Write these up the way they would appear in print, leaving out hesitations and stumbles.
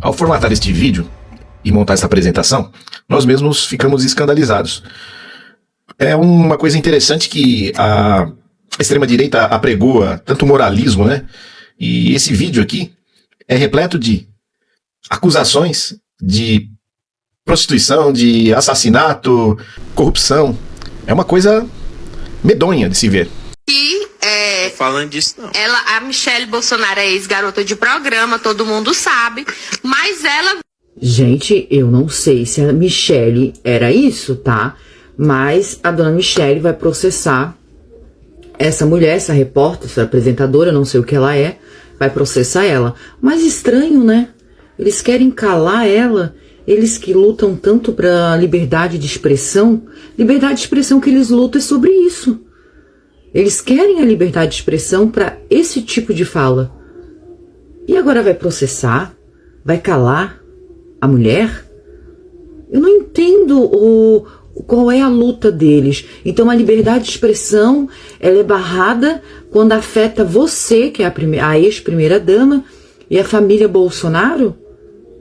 Ao formatar este vídeo e montar essa apresentação, nós mesmos ficamos escandalizados. É uma coisa interessante que a extrema-direita apregoa tanto moralismo, né? E esse vídeo aqui é repleto de acusações de prostituição, de assassinato, corrupção. É uma coisa medonha de se ver. Falando disso, não. A Michelle Bolsonaro é ex-garota de programa, todo mundo sabe, mas ela... Gente, eu não sei se a Michelle era isso, tá? Mas a dona Michelle vai processar essa mulher, essa repórter, essa apresentadora, não sei o que ela é, vai processar ela. Mas estranho, né? Eles querem calar ela, eles que lutam tanto pra liberdade de expressão que eles lutam é sobre isso. Eles querem a liberdade de expressão para esse tipo de fala. E agora vai processar? Vai calar a mulher? Eu não entendo qual é a luta deles. Então a liberdade de expressão ela é barrada quando afeta você, que é a ex-primeira-dama, e a família Bolsonaro?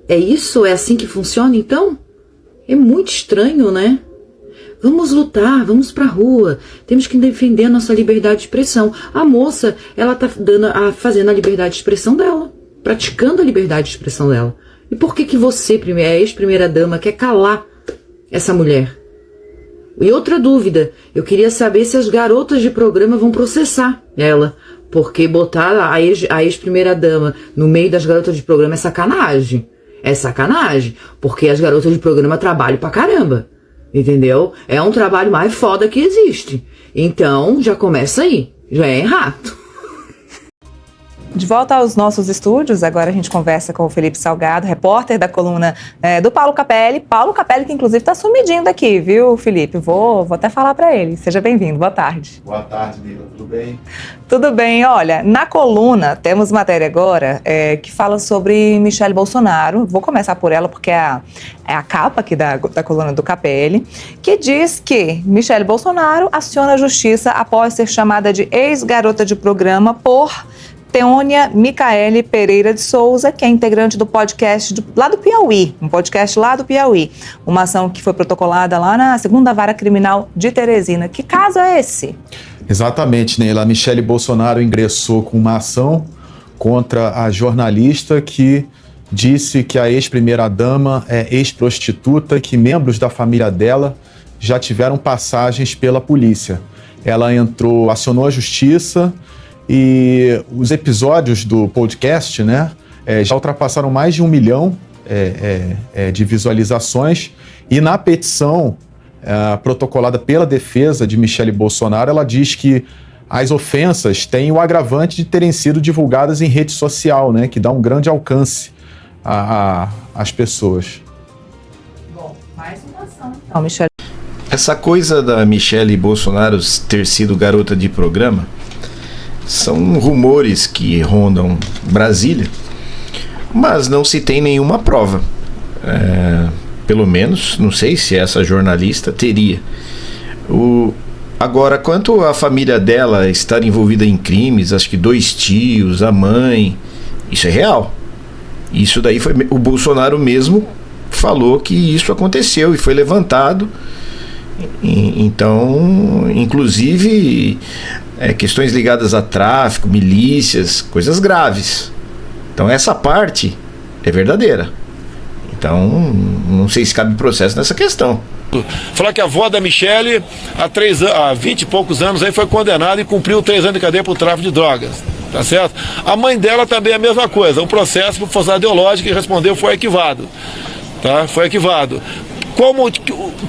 É isso? É assim que funciona então? É muito estranho, né? Vamos lutar, vamos pra rua, temos que defender a nossa liberdade de expressão. A moça, ela tá fazendo a liberdade de expressão dela, praticando a liberdade de expressão dela. E por que você, a ex-primeira-dama, quer calar essa mulher? E outra dúvida, eu queria saber se as garotas de programa vão processar ela, porque botar a ex-primeira-dama no meio das garotas de programa é sacanagem. É sacanagem, porque as garotas de programa trabalham pra caramba. Entendeu? É um trabalho mais foda que existe. Então, já começa aí. Já é errado. De volta aos nossos estúdios, agora a gente conversa com o Felipe Salgado, repórter da coluna do Paulo Capelli. Paulo Capelli, que inclusive está sumidinho daqui, viu, Felipe? Vou até falar para ele. Seja bem-vindo, boa tarde. Boa tarde, Lila, tudo bem? Tudo bem, olha, na coluna temos matéria agora que fala sobre Michelle Bolsonaro. Vou começar por ela porque é a capa aqui da coluna do Capelli, que diz que Michelle Bolsonaro aciona a justiça após ser chamada de ex-garota de programa por Teônia Micaele Pereira de Souza, que é integrante do podcast lá do Piauí, um podcast lá do Piauí. Uma ação que foi protocolada lá na 2ª Vara Criminal de Teresina. Que caso é esse? Exatamente, Neila. A Michelle Bolsonaro ingressou com uma ação contra a jornalista que disse que a ex-primeira-dama é ex-prostituta, que membros da família dela já tiveram passagens pela polícia. Ela acionou a justiça. E os episódios do podcast, né, já ultrapassaram mais de 1 milhão de visualizações. E na petição protocolada pela defesa de Michelle Bolsonaro, ela diz que as ofensas têm o agravante de terem sido divulgadas em rede social, né, que dá um grande alcance às pessoas. Bom, mais uma ação então, Michelle. Essa coisa da Michelle Bolsonaro ter sido garota de programa são rumores que rondam Brasília, mas não se tem nenhuma prova. Pelo menos, não sei se essa jornalista teria. Agora, quanto à família dela estar envolvida em crimes, acho que 2 tios, a mãe, isso é real. Isso daí foi o Bolsonaro mesmo falou que isso aconteceu e foi levantado. Então, inclusive questões ligadas a tráfico, milícias, coisas graves. Então essa parte é verdadeira. Então não sei se cabe processo nessa questão. Falar que a avó da Michelle há 20 e poucos anos aí foi condenada e cumpriu 3 anos de cadeia por tráfico de drogas, tá certo? A mãe dela também é a mesma coisa, um processo por força ideológica, e respondeu foi arquivado, tá? Foi arquivado.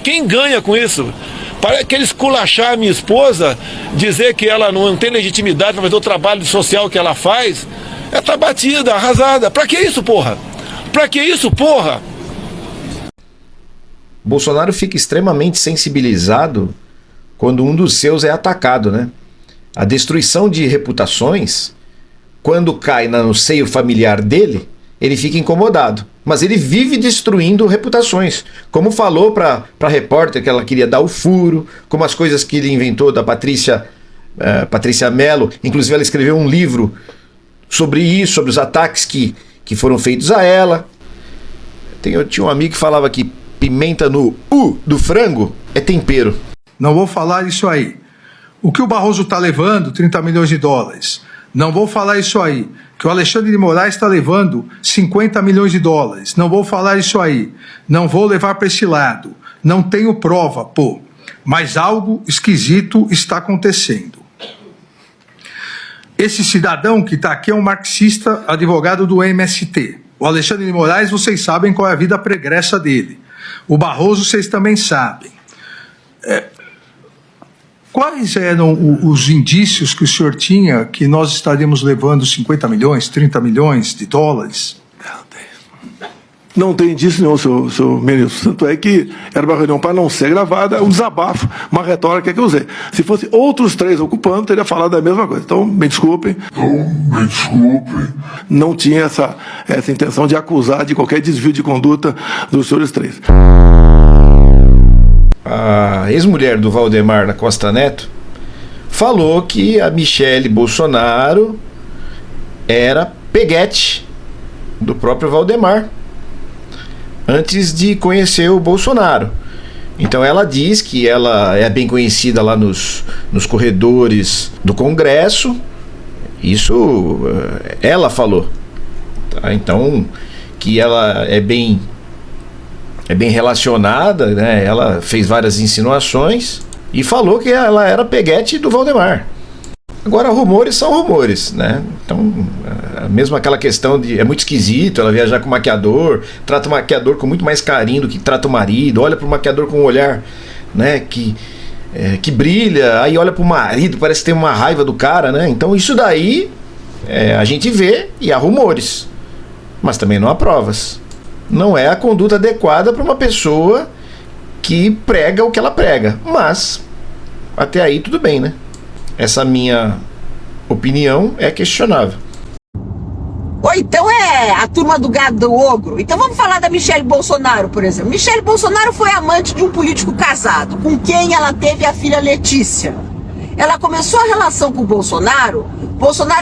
Quem ganha com isso? Para aquele esculachar a minha esposa, dizer que ela não tem legitimidade para fazer o trabalho social que ela faz, ela tá batida, arrasada. Pra que isso, porra? Pra que isso, porra? Bolsonaro fica extremamente sensibilizado quando um dos seus é atacado, né? A destruição de reputações, quando cai no seio familiar dele, ele fica incomodado. Mas ele vive destruindo reputações. Como falou para a repórter que ela queria dar o furo, como as coisas que ele inventou da Patrícia Mello. Inclusive ela escreveu um livro sobre isso, sobre os ataques que foram feitos a ela. Tinha um amigo que falava que pimenta no U do frango é tempero. Não vou falar isso aí. O que o Barroso está levando, 30 milhões de dólares. Não vou falar isso aí. Que o Alexandre de Moraes está levando 50 milhões de dólares. Não vou falar isso aí. Não vou levar para esse lado. Não tenho prova, pô. Mas algo esquisito está acontecendo. Esse cidadão que está aqui é um marxista, advogado do MST. O Alexandre de Moraes, vocês sabem qual é a vida pregressa dele. O Barroso, vocês também sabem. Quais eram os indícios que o senhor tinha que nós estaríamos levando 50 milhões, 30 milhões de dólares? Não tem indício nenhum, senhor ministro. Tanto é que era uma reunião para não ser gravada, um desabafo, uma retórica que eu usei. Se fosse outros 3 ocupando, teria falado a mesma coisa. Então, me desculpem. Não tinha essa intenção de acusar de qualquer desvio de conduta dos senhores 3. A ex-mulher do Valdemar da Costa Neto falou que a Michele Bolsonaro era peguete do próprio Valdemar antes de conhecer o Bolsonaro. Então ela diz que ela é bem conhecida lá nos corredores do Congresso. Isso ela falou, tá? Então que ela é bem relacionada, né? Ela fez várias insinuações e falou que ela era peguete do Valdemar. Agora, rumores são rumores, né? Então, mesmo aquela questão de... É muito esquisito ela viajar com o maquiador, trata o maquiador com muito mais carinho do que trata o marido, olha pro maquiador com um olhar, né, que brilha, aí olha pro marido, parece que tem uma raiva do cara, né? Então, isso daí a gente vê e há rumores, mas também não há provas. Não é a conduta adequada para uma pessoa que prega o que ela prega, mas até aí tudo bem, né? Essa minha opinião é questionável. Ou então é a turma do gado do ogro. Então vamos falar da Michele Bolsonaro, por exemplo. Michele Bolsonaro foi amante de um político casado, com quem ela teve a filha Letícia. Ela começou a relação com o Bolsonaro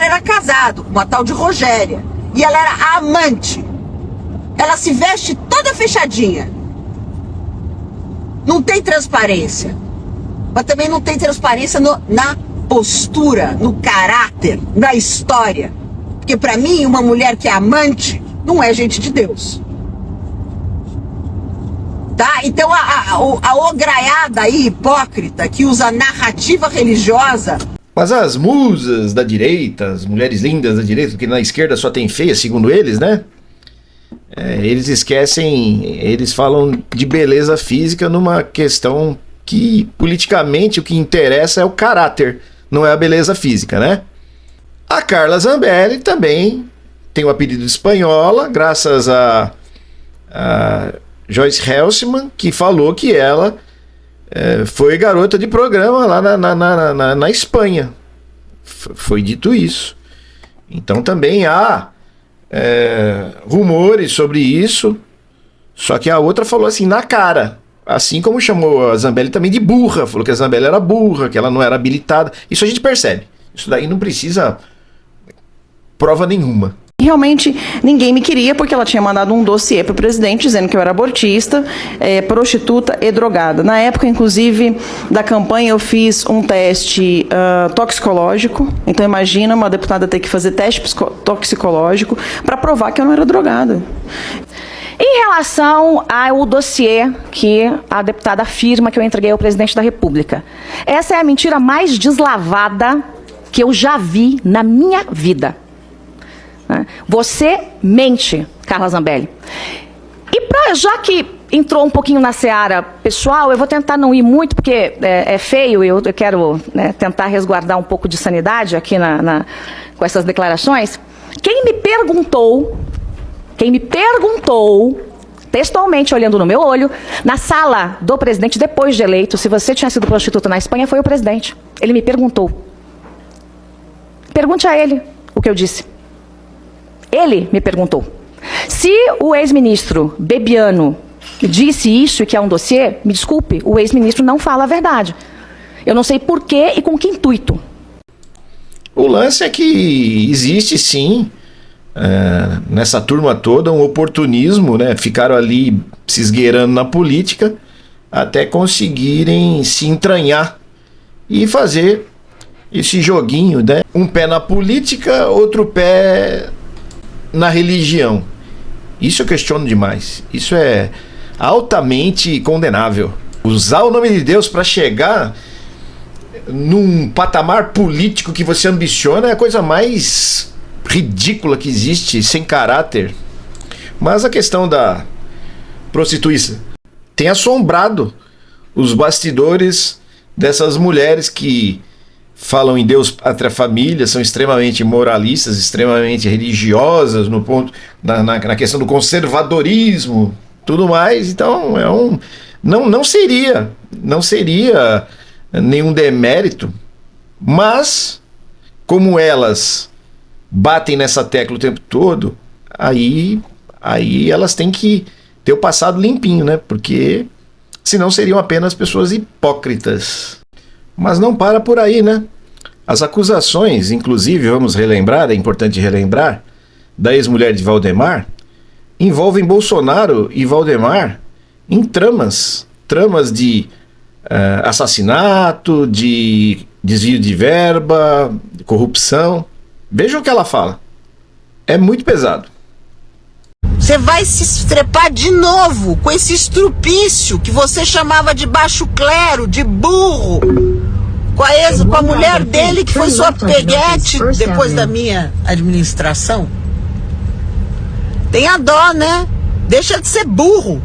era casado com uma tal de Rogéria, e ela era a amante. Ela se veste toda fechadinha. Não tem transparência. Mas também não tem transparência na postura, no caráter, na história. Porque pra mim, uma mulher que é amante não é gente de Deus. Tá? Então a ograiada aí, hipócrita, que usa narrativa religiosa. Mas as musas da direita, as mulheres lindas da direita, porque na esquerda só tem feia, segundo eles, né? Eles esquecem, eles falam de beleza física numa questão que politicamente o que interessa é o caráter, não é a beleza física, né? A Carla Zambelli também tem o apelido de espanhola, graças a Joyce Helsman, que falou que ela foi garota de programa lá na Espanha. Foi dito isso. Então também há rumores sobre isso, só que a outra falou assim na cara, assim como chamou a Zambelli também de burra, falou que a Zambelli era burra, que ela não era habilitada. Isso a gente percebe, isso daí não precisa prova nenhuma. Realmente ninguém me queria porque ela tinha mandado um dossiê para o presidente dizendo que eu era abortista, prostituta e drogada. Na época, inclusive, da campanha eu fiz um teste toxicológico. Então imagina uma deputada ter que fazer teste toxicológico para provar que eu não era drogada. Em relação ao dossiê que a deputada afirma que eu entreguei ao presidente da República, essa é a mentira mais deslavada que eu já vi na minha vida. Você mente, Carla Zambelli. E já que entrou um pouquinho na seara pessoal, eu vou tentar não ir muito, porque é feio, eu quero tentar resguardar um pouco de sanidade aqui com essas declarações. Quem me perguntou, textualmente olhando no meu olho, na sala do presidente, depois de eleito, se você tinha sido prostituta na Espanha, foi o presidente. Ele me perguntou. Pergunte a ele o que eu disse. Ele me perguntou. Se o ex-ministro Bebiano disse isso e que é um dossiê, me desculpe, o ex-ministro não fala a verdade. Eu não sei por quê e com que intuito. O lance é que existe sim nessa turma toda, um oportunismo, né? Ficaram ali se esgueirando na política até conseguirem se entranhar e fazer esse joguinho, né? Um pé na política, outro pé na religião. Isso eu questiono demais. Isso é altamente condenável. Usar o nome de Deus para chegar num patamar político que você ambiciona é a coisa mais ridícula que existe, sem caráter. Mas a questão da prostituição tem assombrado os bastidores dessas mulheres que falam em Deus, pátria, família, são extremamente moralistas, extremamente religiosas no ponto na questão do conservadorismo, tudo mais. Então não seria nenhum demérito, mas como elas batem nessa tecla o tempo todo, aí elas têm que ter o passado limpinho, né? Porque senão seriam apenas pessoas hipócritas. Mas não para por aí, né? As acusações, inclusive, vamos relembrar, é importante relembrar, da ex-mulher de Valdemar, envolvem Bolsonaro e Valdemar em tramas de assassinato, de desvio de verba, de corrupção. Vejam o que ela fala. É muito pesado. Você vai se estrepar de novo com esse estrupício que você chamava de baixo clero, de burro, com a mulher dele que foi sua peguete depois da minha administração. Tenha dó, né? Deixa de ser burro.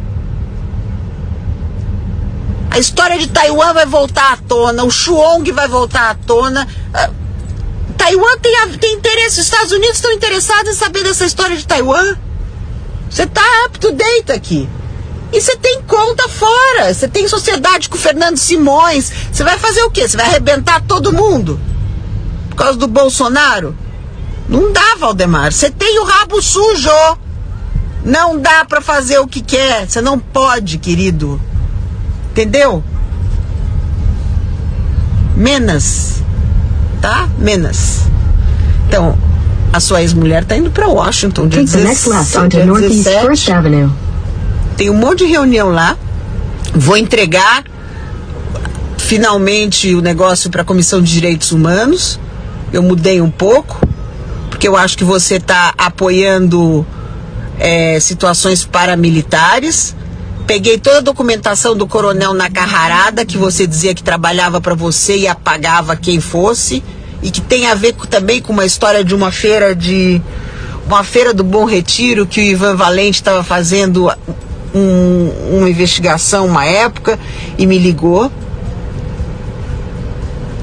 A história de Taiwan vai voltar à tona, o Chuong vai voltar à tona. Taiwan tem interesse, os Estados Unidos estão interessados em saber dessa história de Taiwan. Você tá up to date aqui. E você tem conta fora. Você tem sociedade com o Fernando Simões. Você vai fazer o quê? Você vai arrebentar todo mundo? Por causa do Bolsonaro? Não dá, Valdemar. Você tem o rabo sujo. Não dá pra fazer o que quer. Você não pode, querido. Entendeu? Menos. Tá? Menos. Então, a sua ex-mulher tá indo pra Washington dia 17. Tem um monte de reunião lá. Vou entregar finalmente o negócio para a Comissão de Direitos Humanos. Eu mudei um pouco, porque eu acho que você está apoiando situações paramilitares. Peguei toda a documentação do coronel Nacarrarada, que você dizia que trabalhava para você e apagava quem fosse, e que tem a ver também com uma história de uma feira do Bom Retiro, que o Ivan Valente estava fazendo uma investigação uma época e me ligou.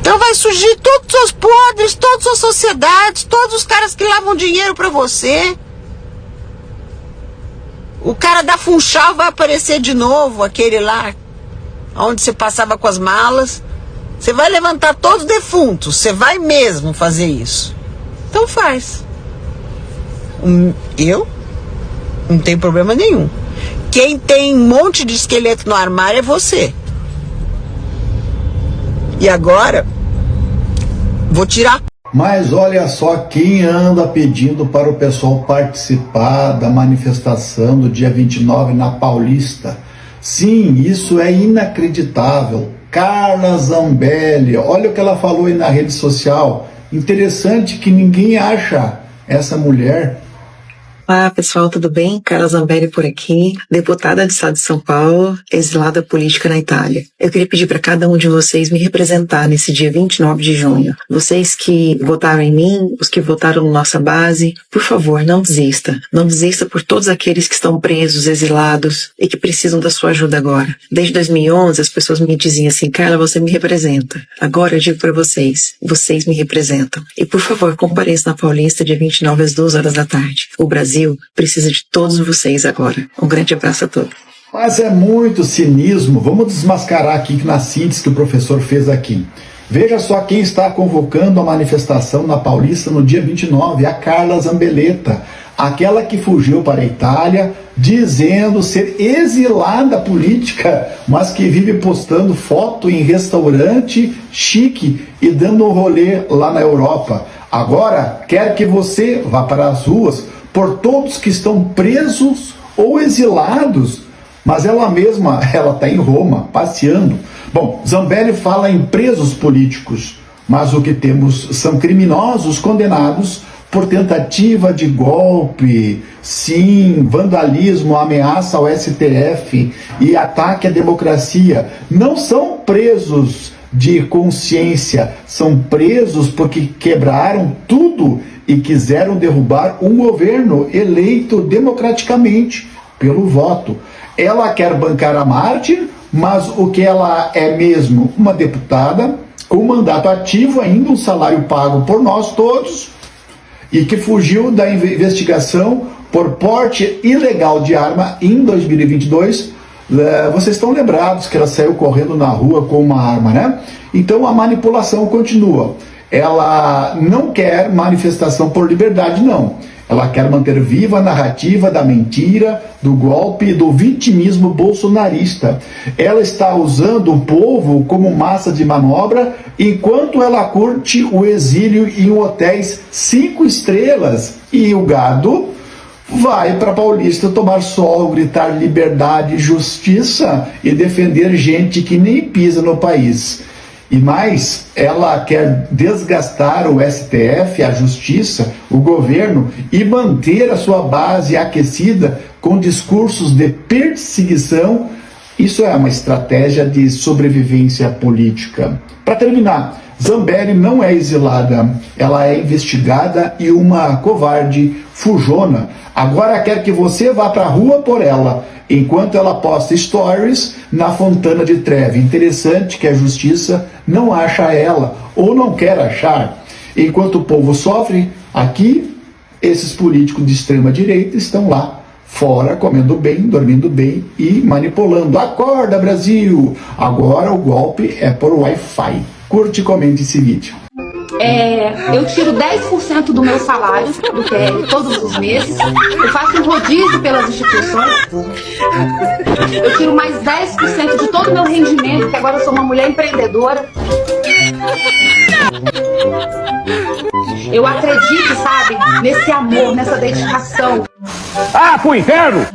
Então vai surgir todos os seus podres, todas as suas sociedades, todos os caras que lavam dinheiro para você. O cara da Funchal vai aparecer de novo, aquele lá onde você passava com as malas. Você vai levantar todos os defuntos. Você vai mesmo fazer isso. Então faz. Eu não tenho problema nenhum. Quem tem um monte de esqueleto no armário é você. E agora vou tirar. Mas olha só quem anda pedindo para o pessoal participar da manifestação do dia 29 na Paulista. Sim, isso é inacreditável. Carla Zambelli, olha o que ela falou aí na rede social. Interessante que ninguém acha essa mulher. Olá pessoal, tudo bem? Carla Zambelli por aqui, deputada do estado de São Paulo, exilada política na Itália. Eu queria pedir para cada um de vocês me representar nesse dia 29 de junho. Vocês que votaram em mim, os que votaram na nossa base, por favor, não desista. Não desista por todos aqueles que estão presos, exilados e que precisam da sua ajuda agora. Desde 2011 as pessoas me diziam assim, Carla, você me representa. Agora eu digo para vocês me representam. E por favor, compareça na Paulista dia 29 às 2 horas da tarde. O Brasil precisa de todos vocês agora. Um grande abraço a todos. Mas é muito cinismo. Vamos desmascarar aqui na síntese que o professor fez aqui. Veja só quem está convocando a manifestação na Paulista no dia 29, a Carla Zambelletta, aquela que fugiu para a Itália, dizendo ser exilada política, mas que vive postando foto em restaurante chique e dando um rolê lá na Europa. Agora quer que você vá para as ruas por todos que estão presos ou exilados. Mas ela mesma, ela está em Roma, passeando. Bom, Zambelli fala em presos políticos, mas o que temos são criminosos condenados por tentativa de golpe, sim, vandalismo, ameaça ao STF e ataque à democracia. Não são presos de consciência, são presos porque quebraram tudo e quiseram derrubar um governo eleito democraticamente pelo voto. Ela quer bancar a mártir, mas o que ela é mesmo? Uma deputada com mandato ativo, ainda um salário pago por nós todos, e que fugiu da investigação por porte ilegal de arma em 2022. Vocês estão lembrados que ela saiu correndo na rua com uma arma, né? Então a manipulação continua. Ela não quer manifestação por liberdade, não. Ela quer manter viva a narrativa da mentira, do golpe e do vitimismo bolsonarista. Ela está usando o povo como massa de manobra, enquanto ela curte o exílio em hotéis 5 estrelas. E o gado vai para Paulista tomar sol, gritar liberdade, justiça e defender gente que nem pisa no país. E mais, ela quer desgastar o STF, a justiça, o governo e manter a sua base aquecida com discursos de perseguição. Isso é uma estratégia de sobrevivência política. Para terminar, Zambelli não é exilada, ela é investigada e uma covarde fujona. Agora quer que você vá para a rua por ela, enquanto ela posta stories na Fontana de Trevi. Interessante que a justiça não acha ela, ou não quer achar. Enquanto o povo sofre, aqui, esses políticos de extrema direita estão lá, fora, comendo bem, dormindo bem e manipulando. Acorda, Brasil! Agora o golpe é por Wi-Fi. Curte e comente esse vídeo. Eu tiro 10% do meu salário do PL todos os meses. Eu faço um rodízio pelas instituições. Eu tiro mais 10% de todo o meu rendimento, porque agora eu sou uma mulher empreendedora. Eu acredito, sabe, nesse amor, nessa dedicação. Ah, pro inferno!